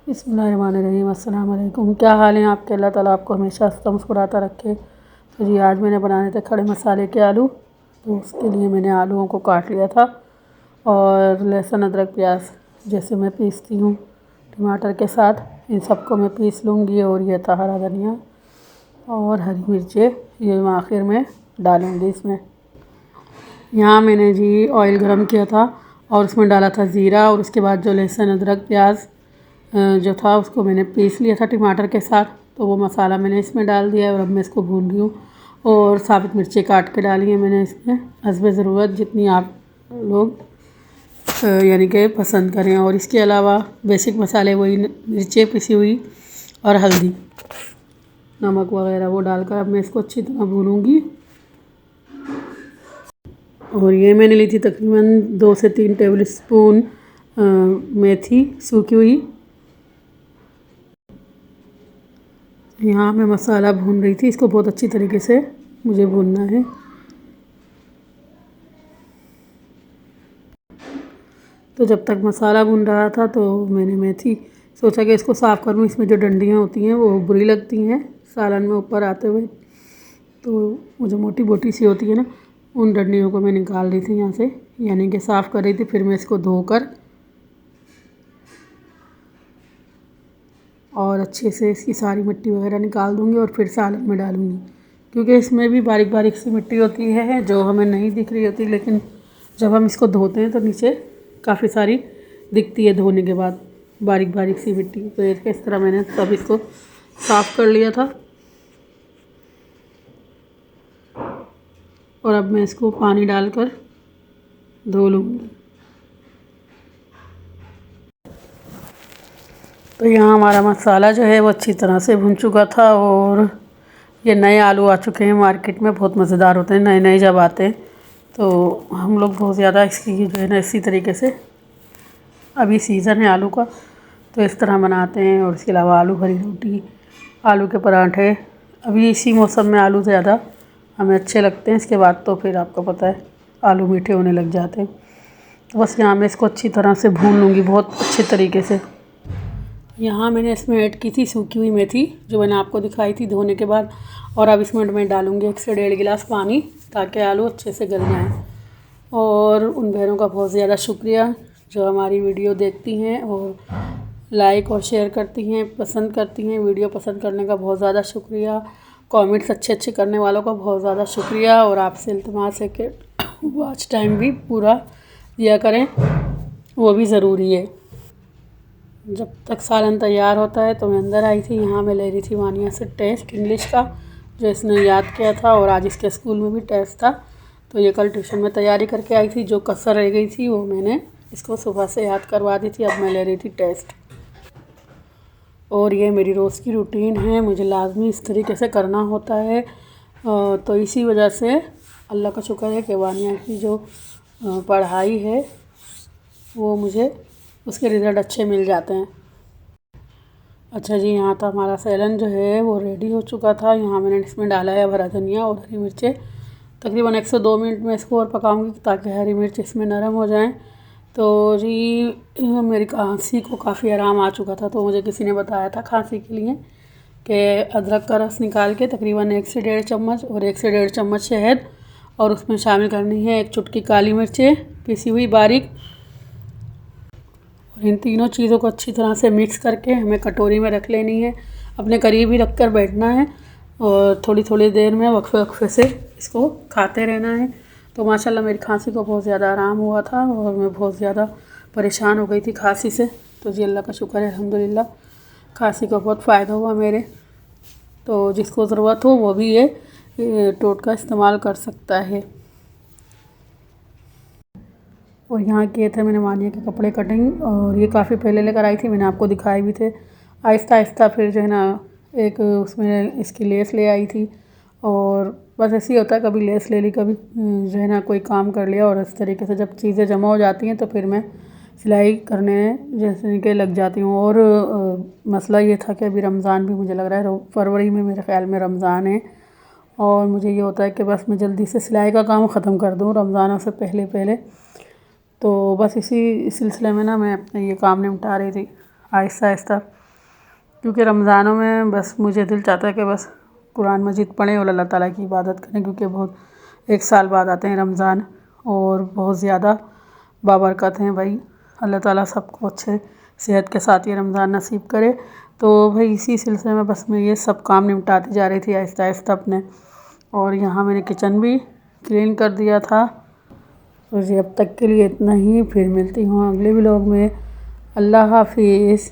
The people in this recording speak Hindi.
बिस्मिल्लाहिर्रहमानिर्रहीम। अस्सलाम वालेकुम। क्या हाल है आपके? अल्लाह ताला आपको हमेशा हंसता मुस्कुराता रखे। तो जी आज मैंने बनाने थे खड़े मसाले के आलू। तो उसके लिए मैंने आलूओं को काट लिया था और लहसुन अदरक प्याज जैसे मैं पीसती हूँ टमाटर के साथ, इन सबको मैं पीस लूँगी। और ये था हरा धनिया और हरी मिर्चें, ये मैं आखिर में डालूँगी इसमें। यहाँ मैंने जी ऑयल गरम किया था और उसमें डाला था ज़ीरा, और उसके बाद जो लहसुन अदरक प्याज जो था उसको मैंने पीस लिया था टमाटर के साथ। तो वो मसाला मैंने इसमें डाल दिया और अब मैं इसको भून रही हूँ। और साबित मिर्चें काट के डाली हैं मैंने इसमें, हस्बे ज़रूरत जितनी आप लोग यानी कि पसंद करें। और इसके अलावा बेसिक मसाले वही मिर्चें पिसी हुई और हल्दी नमक वगैरह वो डालकर अब मैं इसको अच्छी तरह भूनूँगी। और ये मैंने ली थी तकरीबन 2 से 3 टेबल स्पून मेथी सूखी हुई। यहाँ मैं मसाला भून रही थी, इसको बहुत अच्छी तरीके से मुझे भूनना है। तो जब तक मसाला भून रहा था तो मैंने मेथी सोचा कि इसको साफ़ करूँ, इसमें जो डंडियाँ होती हैं वो बुरी लगती हैं सालन में ऊपर आते हुए। तो वो जो मोटी मोटी सी होती है ना, उन डंडियों को मैं निकाल रही थी यहाँ से, यानी कि साफ़ कर रही थी। फिर मैं इसको धोकर और अच्छे से इसकी सारी मिट्टी वगैरह निकाल दूँगी और फिर सालन में डालूँगी, क्योंकि इसमें भी बारीक बारीक सी मिट्टी होती है जो हमें नहीं दिख रही होती, लेकिन जब हम इसको धोते हैं तो नीचे काफ़ी सारी दिखती है धोने के बाद बारीक बारीक सी मिट्टी। तो इस तरह मैंने सब इसको साफ़ कर लिया था। और अब मैं इसको पानी डालकर धो लूँगी। तो यहाँ हमारा मसाला जो है वो अच्छी तरह से भुन चुका था। और ये नए आलू आ चुके हैं मार्केट में, बहुत मज़ेदार होते हैं नए नए जब आते हैं। तो हम लोग बहुत ज़्यादा इसकी जो है ना इसी तरीके से, अभी सीज़न है आलू का तो इस तरह बनाते हैं। और इसके अलावा आलू हरी रोटी, आलू के पराठे, अभी इसी मौसम में आलू ज़्यादा हमें अच्छे लगते हैं। इसके बाद तो फिर आपको पता है आलू मीठे होने लग जाते हैं। तो बस यहाँ मैं इसको अच्छी तरह से भून लूँगी बहुत अच्छे तरीके से। यहाँ मैंने इसमें ऐड की थी सूखी हुई मेथी जो मैंने आपको दिखाई थी धोने के बाद। और अब इसमें मैं डालूँगी 1 से 1.5 गिलास पानी, ताकि आलू अच्छे से गल जाएँ। और उन बहनों का बहुत ज़्यादा शुक्रिया जो हमारी वीडियो देखती हैं और लाइक और शेयर करती हैं, पसंद करती हैं। वीडियो पसंद करने का बहुत ज़्यादा शुक्रिया। कमेंट्स अच्छे अच्छे करने वालों का बहुत ज़्यादा शुक्रिया। और आपसे इल्तिमास है कि वॉच टाइम भी पूरा दिया करें, वो भी ज़रूरी है। जब तक सालन तैयार होता है तो मैं अंदर आई थी। यहाँ मैं ले रही थी वानिया से टेस्ट इंग्लिश का, जो इसने याद किया था और आज इसके स्कूल में भी टेस्ट था। तो ये कल ट्यूशन में तैयारी करके आई थी, जो कसर रह गई थी वो मैंने इसको सुबह से याद करवा दी थी। अब मैं ले रही थी टेस्ट। और ये मेरी रोज़ की रूटीन है, मुझे लाजमी इस तरीके से करना होता है। तो इसी वजह से अल्लाह का शुक्र है कि वानिया की जो पढ़ाई है वो मुझे उसके रिज़ल्ट अच्छे मिल जाते हैं। अच्छा जी, यहाँ तो हमारा सैलन जो है वो रेडी हो चुका था। यहाँ मैंने इसमें डाला है हरा धनिया और हरी मिर्चें। तकरीबन 1 से 2 मिनट में इसको और पकाऊंगी ताकि हरी मिर्च इसमें नरम हो जाएं। तो जी मेरी खांसी को काफ़ी आराम आ चुका था, तो मुझे किसी ने बताया था खांसी के लिए कि अदरक का रस निकाल के तकरीबन 1 से 1.5 चम्मच और 1 से 1.5 चम्मच शहद, और उसमें शामिल करनी है 1 चुटकी काली मिर्चें पिसी हुई बारीक। और इन तीनों चीज़ों को अच्छी तरह से मिक्स करके हमें कटोरी में रख लेनी है, अपने करीब ही रख कर बैठना है और थोड़ी थोड़ी देर में वक्फे वक्फे से इसको खाते रहना है। तो माशाल्लाह मेरी खांसी को बहुत ज़्यादा आराम हुआ था और मैं बहुत ज़्यादा परेशान हो गई थी खांसी से। तो जी अल्लाह का शुक्र है अल्हम्दुलिल्लाह, खांसी का बहुत फ़ायदा हुआ मेरे। तो जिसको ज़रूरत हो वो भी ये टोटका इस्तेमाल कर सकता है। और यहाँ किए थे मैंने वानिया के कपड़े कटिंग, और ये काफ़ी पहले लेकर आई थी, मैंने आपको दिखाए भी थे। आहिस्ता आहिस्ता फिर जो है ना एक उसमें इसकी लेस ले आई थी। और बस ऐसे ही होता है, कभी लेस ले ली, कभी जो है ना कोई काम कर लिया। और इस तरीके से जब चीज़ें जमा हो जाती हैं तो फिर मैं सिलाई करने जैसे कि लग जाती हूँ। और मसला ये था कि अभी रमज़ान भी मुझे लग रहा है फरवरी में मेरे ख़्याल में रमज़ान है, और मुझे ये होता है कि बस मैं जल्दी से सिलाई का काम ख़त्म कर दूँ रमज़ानों से पहले पहले। तो बस इसी सिलसिले में ना मैं अपने ये काम निपटा रही थी। आहिस्ता आहिस्ता, क्योंकि रमज़ानों में बस मुझे दिल चाहता है कि बस कुरान मजीद पढ़ें और अल्लाह ताला की इबादत करें, क्योंकि बहुत 1 साल बाद आते हैं रमज़ान और बहुत ज़्यादा बाबरकत हैं भाई। अल्लाह ताला सबको अच्छे सेहत के साथ ये रमज़ान नसीब करे। तो भाई इसी सिलसिले में बस मैं ये सब काम निपटाती जा रही थी आहिस्ता आहिस्ता अपने। और यहाँ मैंने किचन भी क्लीन कर दिया था। तो जी अब तक के लिए इतना ही, फिर मिलती हूँ अगले व्लॉग में। अल्लाह हाफिज़।